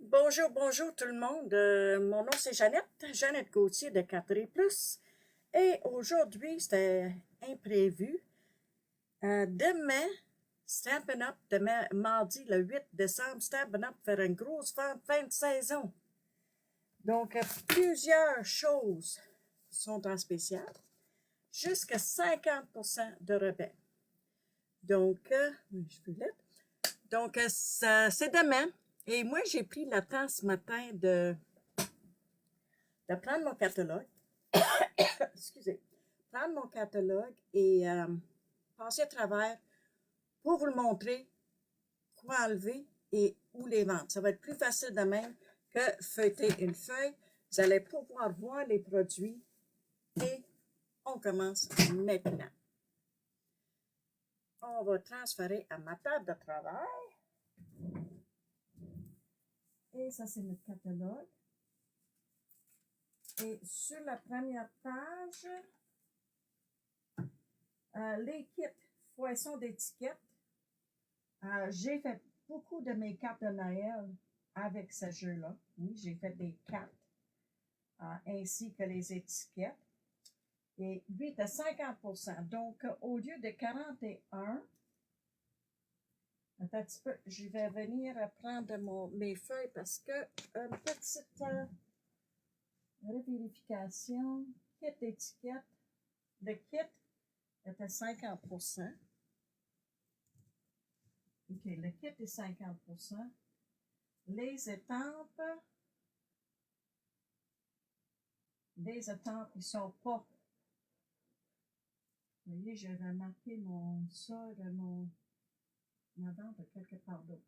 Bonjour, bonjour tout le monde. Mon nom c'est Jeannette Gauthier de 4 Et aujourd'hui, c'était imprévu. Demain, Stampin' Up, demain, mardi le 8 décembre, Stampin' Up faire une grosse vente fin de saison. Donc, plusieurs choses sont en spécial. Jusqu'à 50% de rabais. Donc, je peux l'être. Donc, c'est demain. Et moi, j'ai pris le temps ce matin de prendre mon catalogue, excusez, prendre mon catalogue et passer à travers pour vous le montrer quoi enlever et où les vendre. Ça va être plus facile de même que feuilleter une feuille. Vous allez pouvoir voir les produits et on commence maintenant. On va transférer à ma table de travail. Et ça, c'est notre catalogue. Et sur la première page, les kits foisson d'étiquettes. J'ai fait beaucoup de mes cartes de Noël avec ce jeu-là. Oui, j'ai fait des cartes ainsi que les étiquettes. Et 8 à 50%. Donc, au lieu de 41, attends un petit peu, je vais venir prendre mes feuilles parce que une petite revérification. Kit d'étiquette. Le kit était 50%. OK, le kit est 50%. Les étampes, ils ne sont pas. Vous voyez, j'avais marqué ma vente quelque part d'autre.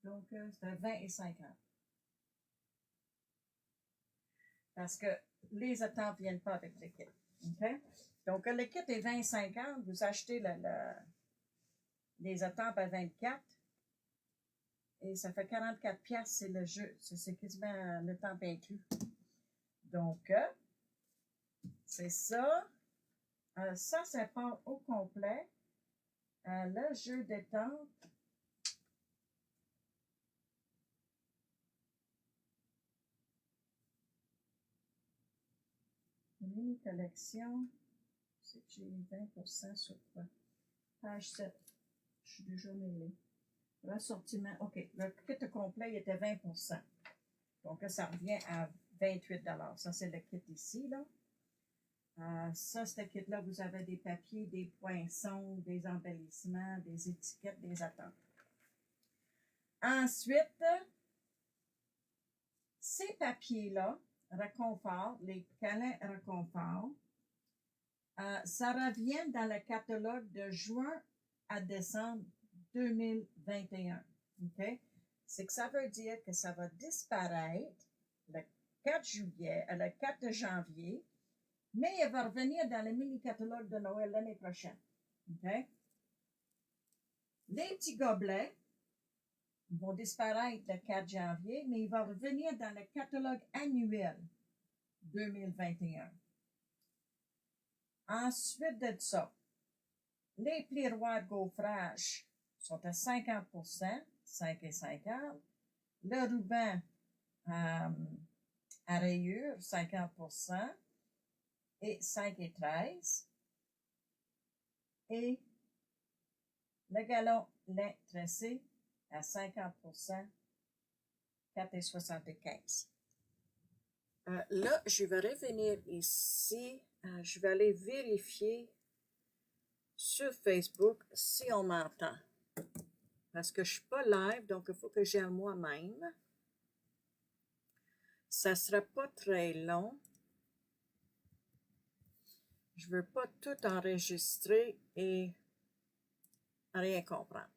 Donc, c'était 20 et 50. Parce que les étampes ne viennent pas avec le kit. OK? Donc, le kit est 20 et 50. Vous achetez les étampes à 24. Et ça fait 44 piastres, c'est le jeu. C'est quasiment le temps inclus. Donc, c'est ça. Ça part au complet. Le jeu d'étampes. Mini collection. C'est que j'ai 20% sur quoi? Page 7. Je suis déjà mêlée. L'assortiment. OK. Le kit complet était 20%. Donc, ça revient à 28 $. Ça, c'est le kit ici, là. Ça, ce kit-là, vous avez des papiers, des poinçons, des embellissements, des étiquettes, des attentes. Ensuite, ces papiers-là, réconfort, les câlins réconfort, ça revient dans le catalogue de juin à décembre 2021. OK? C'est que ça veut dire que ça va disparaître le 4 juillet, le 4 janvier, mais il va revenir dans le mini-catalogue de Noël l'année prochaine. OK? Les petits gobelets vont disparaître le 4 janvier, mais il va revenir dans le catalogue annuel 2021. Ensuite de ça, les plieroirs de gaufrage sont à 50%, 5 et 50. Le ruban à rayures, 50%, et 5 et 13. Et le galon lin tressé à 50%, 4 et 75. Là, je vais revenir ici. Je vais aller vérifier sur Facebook si on m'entend. Parce que je ne suis pas live, donc il faut que j'aille moi-même. Ça ne sera pas très long. Je ne veux pas tout enregistrer et rien comprendre.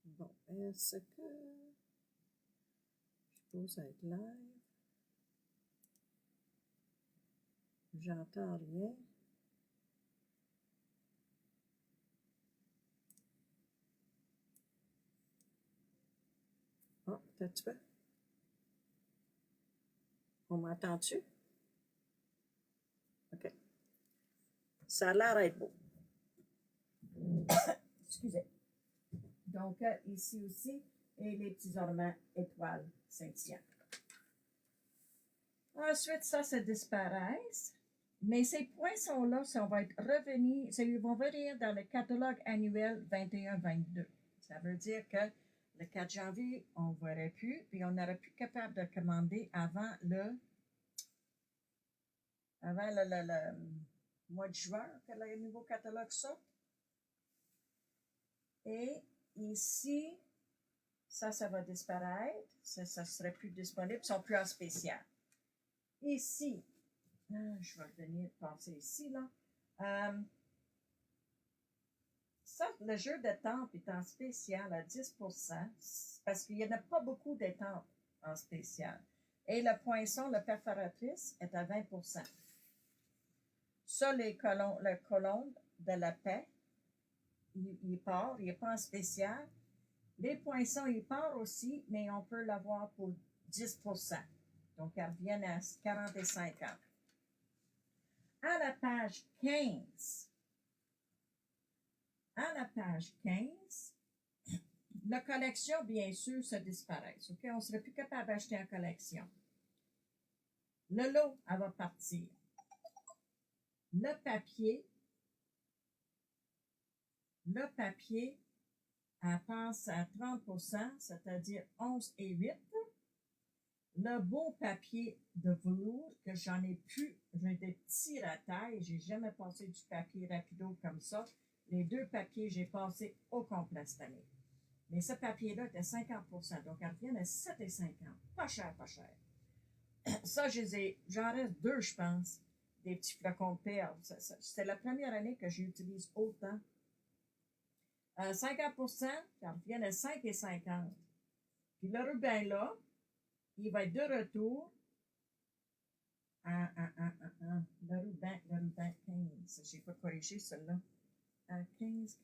Bon, est-ce que je suppose être live? J'entends rien. Oh, peut-être tu peux? On m'entend-tu? OK. Ça a l'air d'être beau. Excusez. Donc, ici aussi, et les petits ornements étoiles scintillants. Ensuite, ça disparaît. Mais ces poinçons-là, ça va être revenus, ils vont venir dans le catalogue annuel 21-22. Ça veut dire que le 4 janvier, on ne verrait plus, puis on n'aurait plus capable de commander avant le mois de juin, que le nouveau catalogue sorte. Et ici, ça va disparaître. Ça ne serait plus disponible. Ils ne sont plus en spécial. Ici, je vais revenir passer ici, là. Ça, le jeu d'étampes est en spécial à 10%, parce qu'il n'y en a pas beaucoup d'étampes en spécial. Et le poinçon, la perforatrice, est à 20%. Ça, le colombe de la paix, il part, il n'est pas en spécial. Les poinçons, ils partent aussi, mais on peut l'avoir pour 10%. Donc, ils reviennent à 40 et 50. À la page 15, la collection, bien sûr, se disparaît. OK? On ne serait plus capable d'acheter en collection. Le lot, elle va partir. Le papier, elle passe à 30%, c'est-à-dire 11 et 8. Le beau papier de velours, que j'en ai plus, j'ai des petits ratailles, j'ai jamais passé du papier rapido comme ça. Les 2 papiers, j'ai passé au complet cette année. Mais ce papier-là était 50%, donc elle revient à 7,50. Pas cher, pas cher. Ça, j'en reste 2, je pense, des petits flacons de perles. C'était la première année que j'utilise autant. 50%, ça revient à 5,50. Puis le ruban là, il va être de retour le ruban 15. J'ai pas corrigé celui-là. 15.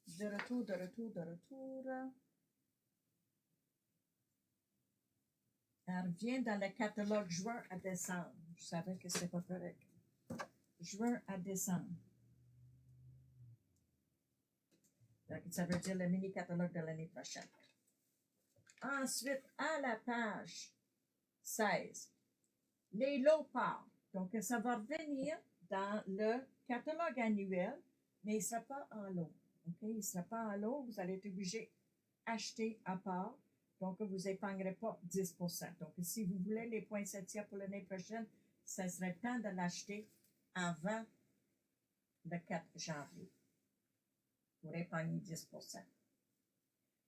De retour. Elle revient dans le catalogue juin à décembre. Je savais que c'était pas correct. Juin à décembre. Donc, ça veut dire le mini-catalogue de l'année prochaine. Ensuite, à la page 16, les lots partent. Donc, ça va revenir dans le catalogue annuel, mais il ne sera pas en lot. Okay? Il ne sera pas en lot. Vous allez être obligé d'acheter à part. Donc, vous n'épargnerez pas 10%. Donc, si vous voulez les poinsettias pour l'année prochaine, ça serait le temps de l'acheter avant le 4 janvier pour épargner 10%.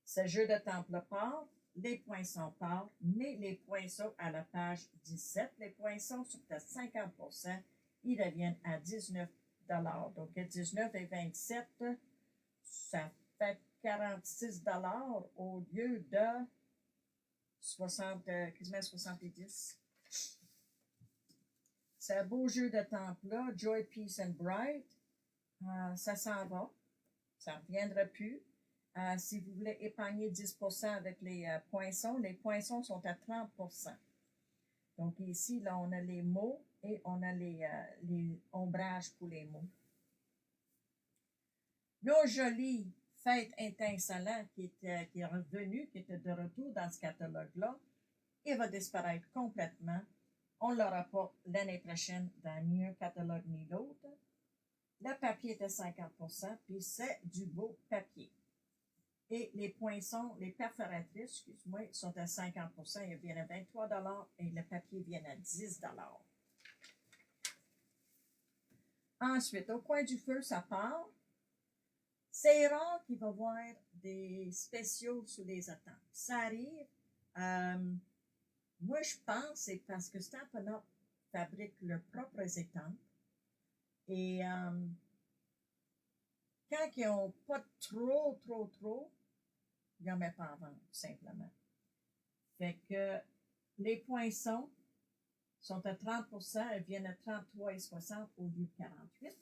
Ce jeu de temple part, les poinçons partent, mais les poinçons à la page 17, les poinçons sont à 50%, ils reviennent à 19 $. Donc, 19 et 27, ça fait 46 $ au lieu de 60, quasiment 70. C'est un beau jeu de temple-là, Joy, Peace and Bright. Ça s'en va. Ça ne reviendra plus. Si vous voulez épargner 10% avec les poinçons sont à 30%. Donc ici, là, on a les mots et on a les ombrages pour les mots. Nos jolies fêtes étincelantes qui est revenu, qui était de retour dans ce catalogue-là, il va disparaître complètement. On ne l'aura pas l'année prochaine dans ni un catalogue ni l'autre. Le papier est à 50%, puis c'est du beau papier. Et les poinçons, les perforatrices, excuse-moi, sont à 50%, ils viennent à 23 $ et le papier vient à 10 $. Ensuite, au coin du feu, ça part. C'est rare qu'il va y avoir des spéciaux sur les attentes. Ça arrive. Moi, je pense que c'est parce que Stampin' Up fabrique leurs propres étampes. Et quand ils n'ont pas trop, ils n'en mettent pas en vente, simplement. Fait que les poinçons sont à 30%, elles viennent à 33,60 au lieu de 48.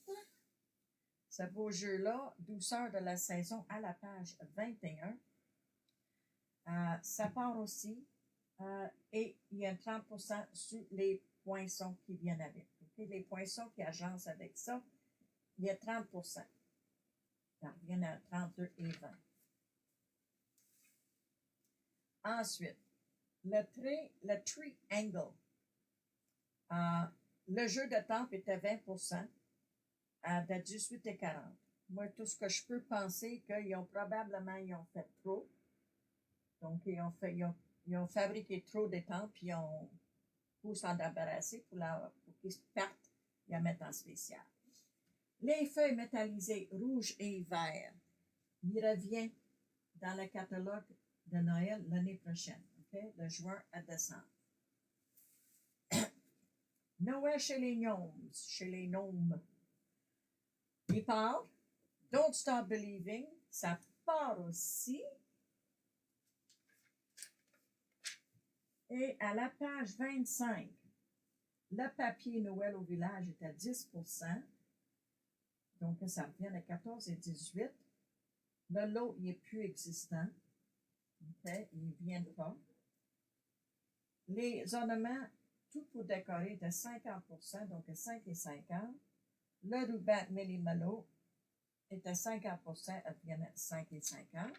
Ce beau jeu-là, douceur de la saison à la page 21. Ça part aussi. Et il y a 30% sur les poinçons qui viennent avec. Et les poinçons qui agencent avec ça, il y a 30%. Ça revient à 32 et 20. Ensuite, le triangle. Le jeu de temple est à 20%, à 18 et 40. Moi, tout ce que je peux penser, qu'ils ont probablement ils ont fait trop. Donc, ils ont fabriqué trop de temples, puis ils ont pour s'en débarrasser, pour qu'ils partent, ils la mettent en spécial. Les feuilles métallisées rouges et verts, il revient dans le catalogue de Noël l'année prochaine, okay? De juin à décembre. Noël chez les gnomes. Il part. Don't Stop Believing, ça part aussi. Et à la page 25, le papier Noël au village est à 10%. Donc, ça revient à 14 et 18. Le lot, il n'est plus existant. Okay? Il ne vient pas. Les ornements, tout pour décorer, est à 50%, donc à 5 et 50. Le ruban Méli-Malo est à 50%, elle vient à 5 et 50.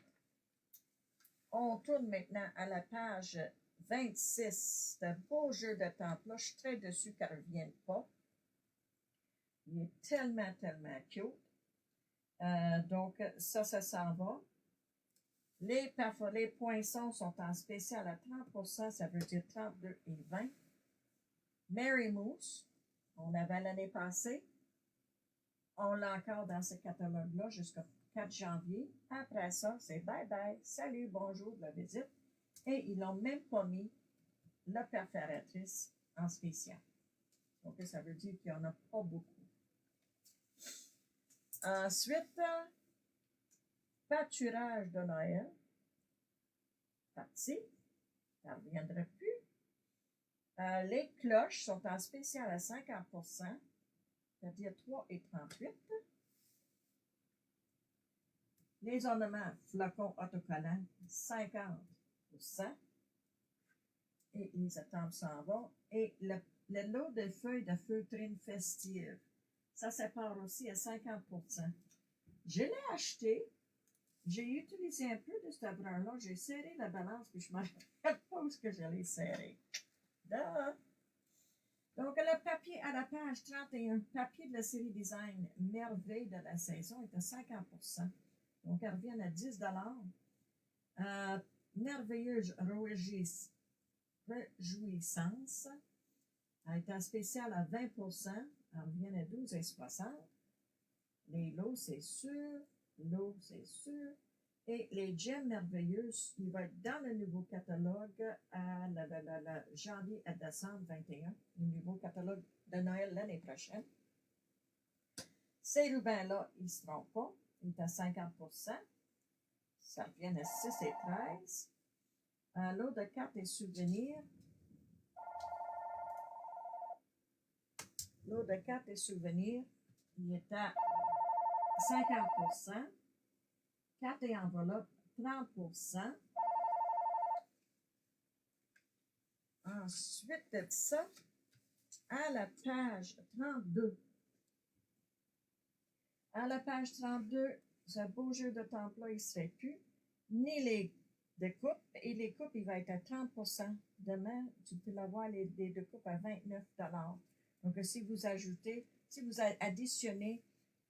On tourne maintenant à la page 26. C'est un beau jeu de temple. Là, je suis très dessus qu'elle ne revienne pas. Il est tellement, tellement cute. Donc, ça s'en va. Les poinçons sont en spécial à 30%, ça veut dire 32 et 20. Mary Moose, on avait l'année passée. On l'a encore dans ce catalogue-là jusqu'au 4 janvier. Après ça, c'est bye-bye, salut, bonjour de la visite. Et ils n'ont même pas mis la perforatrice en spécial. Donc, ça veut dire qu'il n'y en a pas beaucoup. Ensuite, pâturage de Noël. Parti. Ça ne reviendra plus. Les cloches sont en spécial à 50%, c'est-à-dire 3 et 38. Les ornements flacons autocollants, 50%. Et les attentes s'en vont. Et le lot de feuilles de feutrine festive, ça part aussi à 50%. Je l'ai acheté. J'ai utilisé un peu de ce brun-là. J'ai serré la balance, puis je ne me rappelle pas où je l'ai serré. Donc, le papier à la page 31, papier de la série design Merveille de la saison est à 50%. Donc, elle revient à 10 $. Merveilleuse réjouissance, elle est en spécial à 20%. Elle revient à 12 et 60. Les lots, c'est sûr. L'eau, c'est sûr. Et les gemmes merveilleuses, il va être dans le nouveau catalogue à janvier à décembre 21, le nouveau catalogue de Noël l'année prochaine. Ces rubans-là, ils ne se trompent pas. Il est à 50%. Ça revient à 6 et 13. Un lot de cartes et souvenirs. Lot de cartes et souvenirs, il est à 50%. Cartes et enveloppes, 30%. Ensuite de ça, à la page 32. À la page 32, ce beau jeu de temple-là, il ne se fait plus. Ni les découpes. Et les coupes, il va être à 30%. Demain, tu peux l'avoir les découpes à 29 $. Donc, si vous additionnez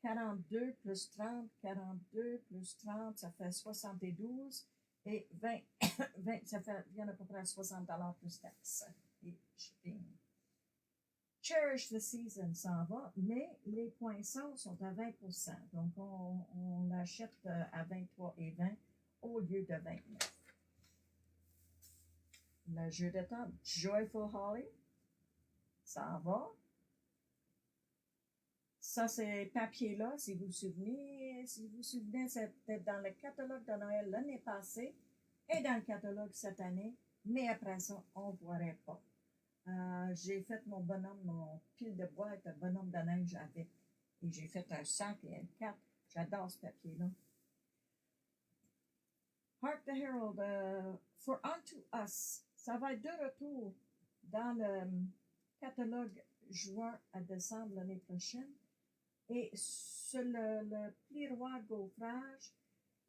42 plus 30, 42 plus 30, ça fait 72. Et 20, ça vient à peu près à 60 $ plus taxes et shipping. Cherish the Season s'en va, mais les poinçons sont à 20%. Donc, on l'achète à 23 et 20 au lieu de 29. Le jeu de temps, Joyful Holly, s'en va. Ça, ces papiers-là, si vous vous souvenez, c'était dans le catalogue de Noël l'année passée et dans le catalogue cette année, mais après ça, on ne voirait pas. J'ai fait mon pile de bois avec un bonhomme de neige avec. Et j'ai fait un sac et une carte. J'adore ce papier-là. Hark the Herald, For Unto Us. Ça va être de retour dans catalogue juin à décembre l'année prochaine. Et sur le pli-roi gaufrage,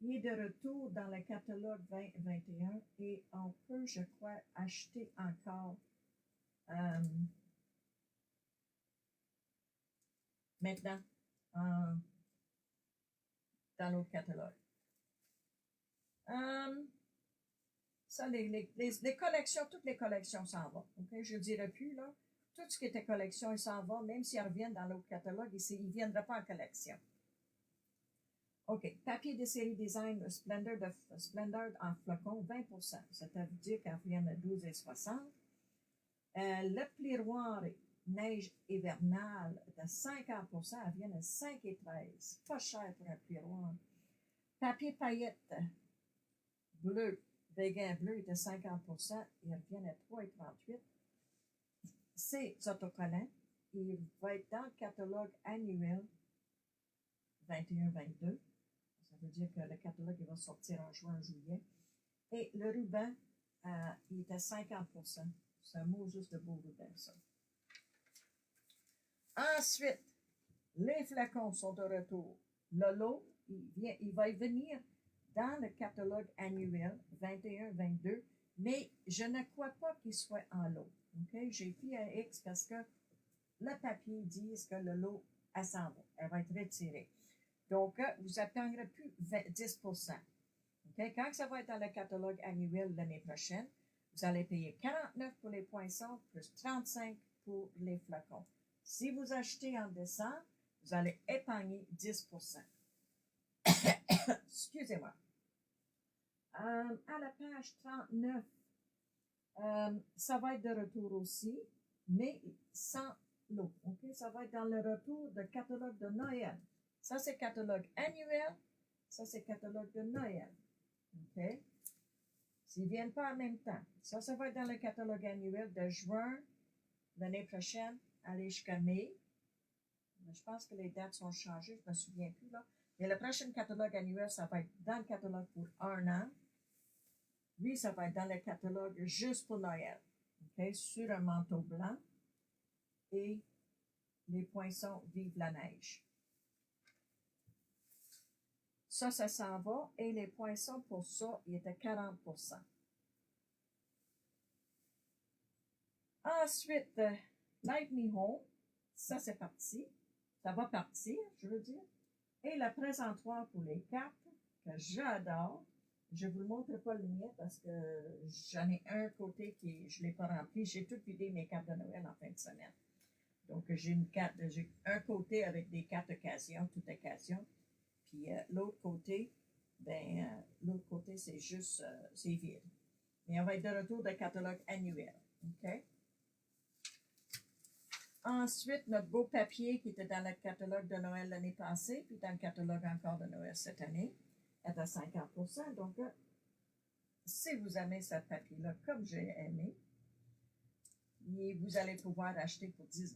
il est de retour dans le catalogue 2021 et on peut, je crois, acheter encore maintenant dans l'autre catalogue. Ça, les collections, toutes les collections s'en vont. Okay? Je ne dirais plus, là. Tout ce qui était collection, ils s'en vont, même s'ils reviennent dans l'autre catalogue, ils ne viendraient pas en collection. OK. Papier de série design Splendor en flocon, 20%. Ça veut dire qu'elle vient de 12,60. Le pli-roir neige hivernale de 50%, elle vient de 5,13. Pas cher pour un pli-roir. Papier paillette bleu, végan bleu est de 50%, il revient à 3,38. C'est autocollant. Il va être dans le catalogue annuel 21-22. Ça veut dire que le catalogue il va sortir en juin-juillet. Et le ruban, il est à 50%. C'est un mot juste de beau ruban, ça. Ensuite, les flacons sont de retour. Le lot, il va y venir dans le catalogue annuel 21-22, mais je ne crois pas qu'il soit en lot. Okay? J'ai pris un X parce que le papier dit que le lot, elle s'en va. Elle va être retirée. Donc, vous n'atteindrez plus 10%. Okay? Quand ça va être dans le catalogue annuel l'année prochaine, vous allez payer 49 pour les poinçons plus 35 pour les flacons. Si vous achetez en décembre, vous allez épargner 10%. Excusez-moi. À la page 39, ça va être de retour aussi, mais sans l'eau. Okay? Ça va être dans le retour de catalogue de Noël. Ça, c'est catalogue annuel. Ça, c'est catalogue de Noël. OK? S'ils ne viennent pas en même temps. Ça va être dans le catalogue annuel de juin l'année prochaine, aller jusqu'à mai. Je pense que les dates sont changées, je ne me souviens plus, là. Mais le prochain catalogue annuel, ça va être dans le catalogue pour 1 an. Lui, ça va être dans le catalogue juste pour Noël. Okay? Sur un manteau blanc. Et les poinçons vivent la neige. Ça s'en va. Et les poinçons pour ça, il était 40%. Ensuite, Light Me Home. Ça, c'est parti. Ça va partir, je veux dire. Et le présentoir pour les cartes, que j'adore. Je ne vous le montre pas le mien parce que j'en ai un côté qui je ne l'ai pas rempli. J'ai tout vidé mes cartes de Noël en fin de semaine. Donc, j'ai un côté avec des cartes occasion, toute occasion. Puis l'autre côté, l'autre côté, c'est juste, c'est vide. Mais on va être de retour de catalogue annuel. OK? Ensuite, notre beau papier qui était dans le catalogue de Noël l'année passée, puis dans le catalogue encore de Noël cette année, est à 50%. Donc, si vous aimez ce papier-là, comme j'ai aimé, vous allez pouvoir acheter pour 10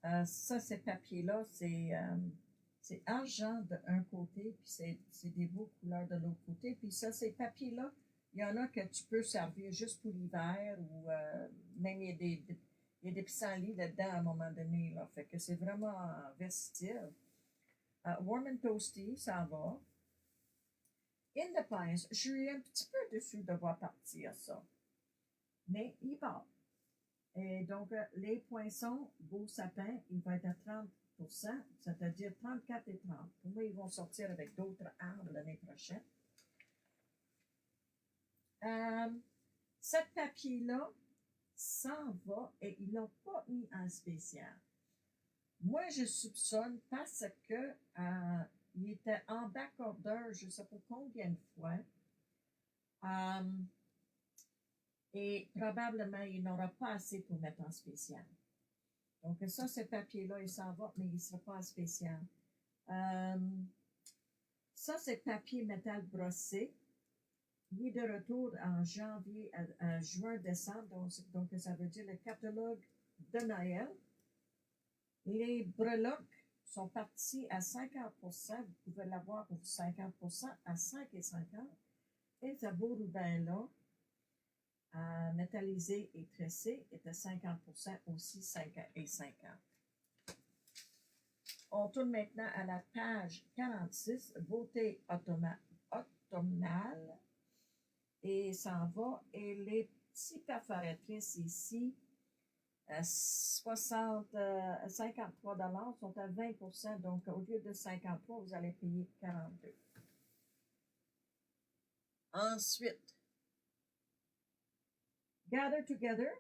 $. Ça, ces papiers-là, c'est argent d'un côté, puis c'est des beaux couleurs de l'autre côté. Puis ça, ces papiers-là, il y en a que tu peux servir juste pour l'hiver ou même il y a des pissenlits là-dedans à un moment donné. Là. Fait que c'est vraiment versatile. Warm and Toasty, ça va. Independence, je suis un petit peu déçue de voir partir ça. Mais il va. Et donc, les poinçons, beau sapin, il va être à 30%, c'est-à-dire 34 et 30. Pour moi, ils vont sortir avec d'autres arbres l'année prochaine. Ce papier-là s'en va et ils ne l'ont pas mis en spécial. Moi, je soupçonne parce que il était en back-order, je ne sais pas combien de fois. Et probablement, il n'aura pas assez pour mettre en spécial. Donc, ça, ce papier-là, il s'en va, mais il ne sera pas en spécial. Ça, c'est papier métal brossé. Il est de retour en janvier à juin, décembre. Donc, ça veut dire le catalogue de Noël. Les breloques sont partis à 50%. Vous pouvez l'avoir pour 50% à 5,50. Et ce beau ruban-là, Métallisé et tressé était 50% aussi 5 et 50. On tourne maintenant à la page 46, beauté automnale. Et s'en va. Et les petits perforatrices ici, 53 $ sont à 20%. Donc, au lieu de 53, vous allez payer 42. Ensuite, Gather Together,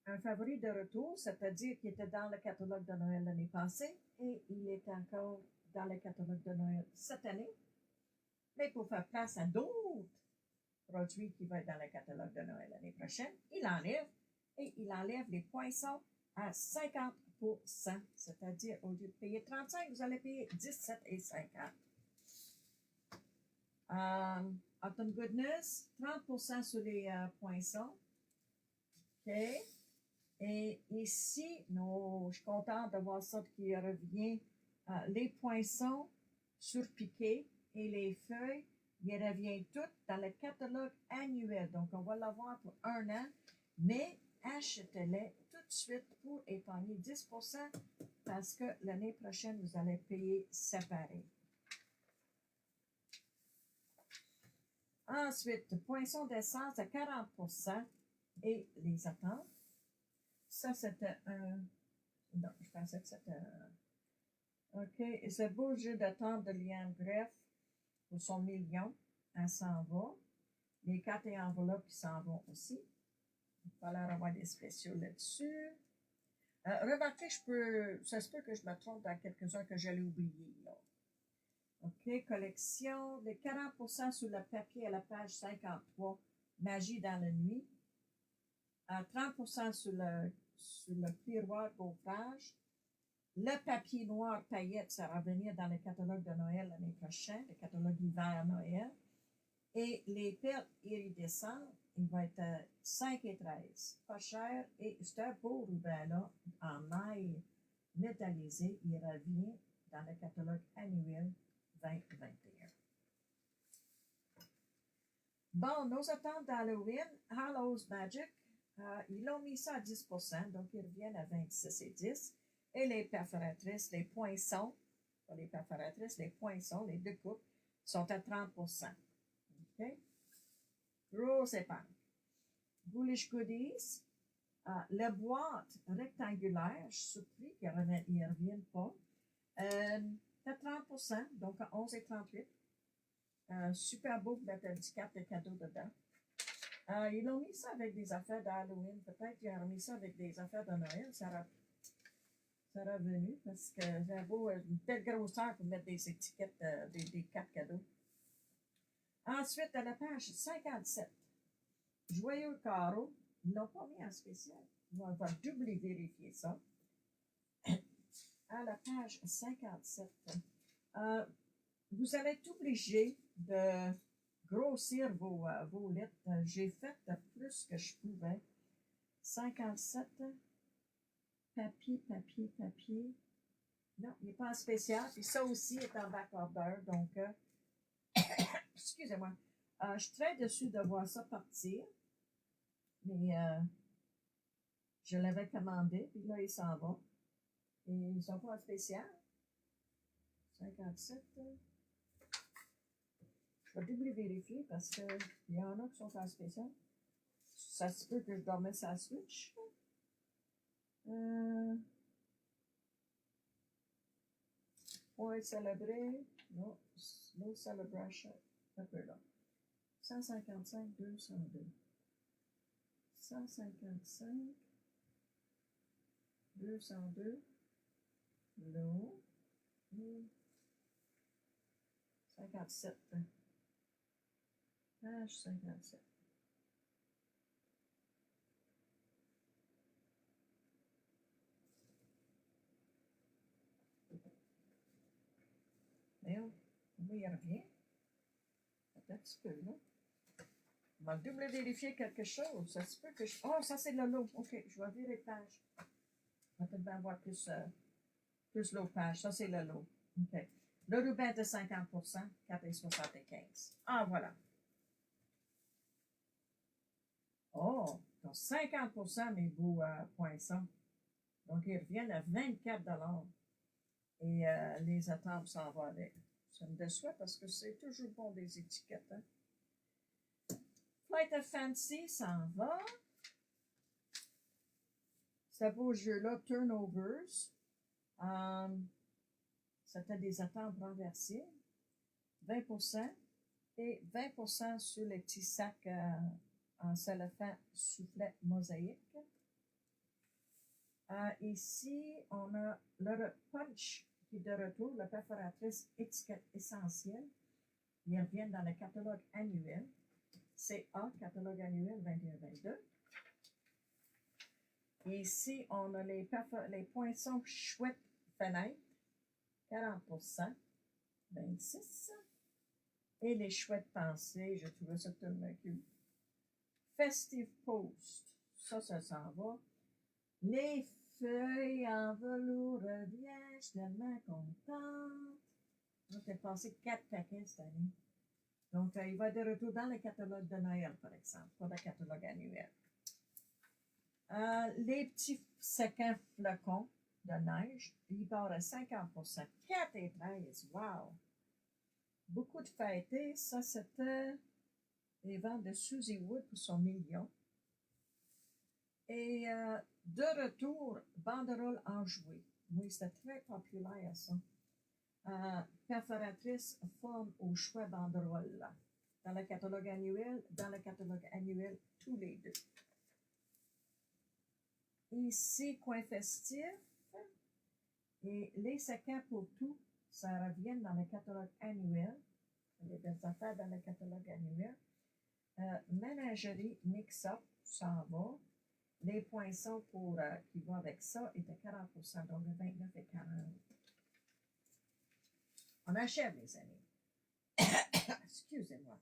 un favori de retour, c'est-à-dire qu'il était dans le catalogue de Noël l'année passée et il est encore dans le catalogue de Noël cette année. Mais pour faire place à d'autres produits qui vont être dans le catalogue de Noël l'année prochaine, il enlève les poinçons à 50%, c'est-à-dire au lieu de payer 35, vous allez payer 17,50. Autumn Goodness, 30% sur les poinçons. OK. Et ici, je suis contente de voir ça qui revient. Les poinçons surpiqués et les feuilles, ils reviennent toutes dans le catalogue annuel. Donc, on va l'avoir pour 1 an, mais achetez-les tout de suite pour épargner 10% parce que l'année prochaine, vous allez payer séparé. Ensuite, poinçons d'essence à 40% et les attentes. Ça, c'était un... Non, je pensais que c'était un... OK. Et ce beau jeu d'attente de Liane Greff pour son million, elle s'en va. Les cartes et enveloppes qui s'en vont aussi. Il va falloir avoir des spéciaux là-dessus. Remarquez, ça se peut que je me trompe dans quelques-uns que j'allais oublier, là. OK, collection, les 40% sur le papier à la page 53, Magie dans la nuit. 30% sur le miroir gaufrage. Le papier noir paillette, ça va venir dans le catalogue de Noël l'année prochaine, le catalogue hiver Noël. Et les perles iridescentes, il va être 5,13. Pas cher. Et ce beau ruban-là, en maille métallisée, il revient dans le catalogue annuel 2021. Bon, nos attentes d'Halloween, Hallows Magic, ils l'ont mis ça à 10%, donc ils reviennent à 26,10. Et les perforatrices, les poinçons, pas les perforatrices, les poinçons, les deux coupes, sont à 30%. OK? Rose épargne. Ghoulish Goodies, la boîte rectangulaire, je suis surpris qu'ils ne reviennent pas. À 30%, donc à 11,38. Super beau pour mettre un petit cap de cadeau dedans. Ils ont mis ça avec des affaires d'Halloween. Peut-être qu'ils ont mis ça avec des affaires de Noël. Ça aurait venu parce que j'ai une belle grosseur pour mettre des étiquettes, des cartes cadeaux. Ensuite, à la page 57, Joyeux Carreau. Ils ne l'ont pas mis en spécial. On va doubler vérifier ça. À la page 57, vous allez être obligé de grossir vos lettres. J'ai fait plus que je pouvais. 57, papier. Non, il n'est pas en spécial. Et ça aussi est en back-order. Donc, excusez-moi. Je suis très déçue de voir ça partir. Mais je l'avais commandé. Puis là, il s'en va. Et ils ne sont pas en spécial. 57. Je vais doubler vérifier parce qu'il y en a qui sont en spécial. Ça se peut que je dormais sur la Switch. Point célébré. Non, no celebration. Un peu là. 155, 202. 155, 202. Low. 57. Page 57. Mais oui, il revient. Un petit peu, là. On va double vérifier quelque chose. Ça se peut que je... Oh, ça, c'est le lot. OK, je vais virer page. On va peut-être avoir plus l'autre page. Ça, c'est le lot. OK. Le ruban de 50%, 4,75. Ah, voilà. Oh, t'as 50% mes beaux poinçons. Donc, ils reviennent à 24 $. Et les attentes s'en vont avec. Ça me déçoit parce que c'est toujours bon des étiquettes. Hein? Flight of Fancy s'en va. Ce beau jeu-là, Turnovers. C'était des attentes renversées. 20% et 20% sur les petits sacs en cellophane soufflet mosaïque. Ici, on a le punch qui est de retour, la perforatrice étiquette essentielle. Ils reviennent dans le catalogue annuel. CA, catalogue annuel 21-22. Ici, on a les poinçons chouettes fenêtres, 40%, 26%. Et les chouettes pensées, je trouvais ça tellement cute. Festive Post, ça s'en va. Les feuilles en velours reviennent, je suis tellement contente. J'ai passé 4 paquets cette année. Donc, il va être de retour dans le catalogue de Noël, par exemple, pas le catalogue annuel. Les petits sequins flocons de neige, il part à 50%. 4 et 13, wow! Beaucoup de fêtés. Ça, c'était les ventes de Suzy Wood pour son million. Et de retour, banderole enjouée. Oui, c'était très populaire, ça. Perforatrice forme au choix banderole, là. Dans le catalogue annuel, tous les deux. Ici, coin festif. Et les sequins pour tout, ça revient dans le catalogue annuel. Les belles affaires dans le catalogue annuel. Ménagerie mix-up, ça va. Les poinçons pour, qui vont avec ça étaient 40%, donc le 29 et 40. On achève, les amis. Excusez-moi.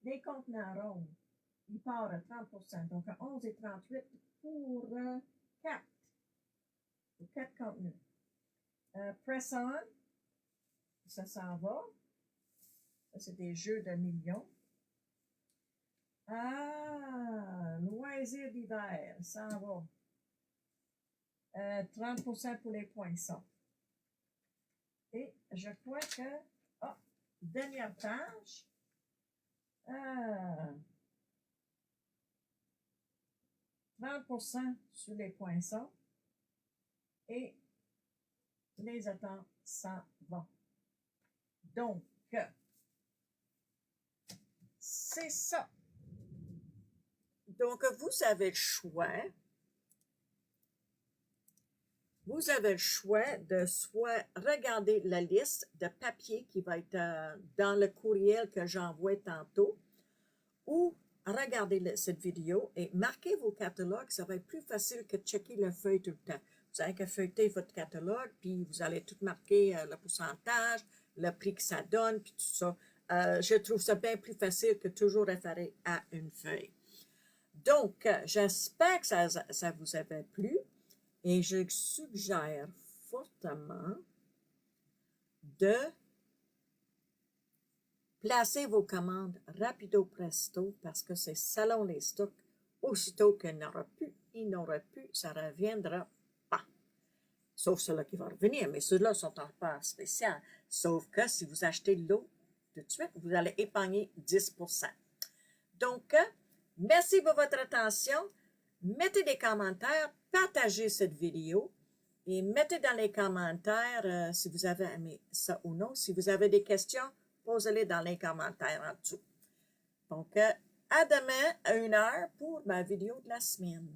Les contenants ronds, ils partent à 30%, donc à 11 et 38 pour 4. Pour 4 contenus. Press-on, ça s'en va. Ça, c'est des jeux de millions. Loisirs d'hiver, ça en va. 30% pour les poinçons. Et je crois que, dernière page. 30% sur les poinçons. Et les attentes s'en vont. Donc, c'est ça. Donc, vous avez le choix. Vous avez le choix de soit regarder la liste de papier qui va être dans le courriel que j'envoie tantôt, ou regarder cette vidéo et marquer vos catalogues. Ça va être plus facile que de checker la feuille tout le temps. Vous avez qu'à feuilleter votre catalogue, puis vous allez tout marquer le pourcentage, le prix que ça donne, puis tout ça. Je trouve ça bien plus facile que toujours référer à une feuille. Donc, j'espère que ça vous avait plu et je suggère fortement de placer vos commandes rapido presto parce que c'est selon les stocks. Aussitôt qu'il n'aura plus, ça ne reviendra pas. Sauf ceux-là qui vont revenir, mais ceux-là sont en part spéciale. Sauf que si vous achetez l'eau tout de suite, vous allez épargner 10%. Donc, merci pour votre attention. Mettez des commentaires, partagez cette vidéo et mettez dans les commentaires si vous avez aimé ça ou non. Si vous avez des questions, posez-les dans les commentaires en dessous. Donc, à demain à 1h pour ma vidéo de la semaine.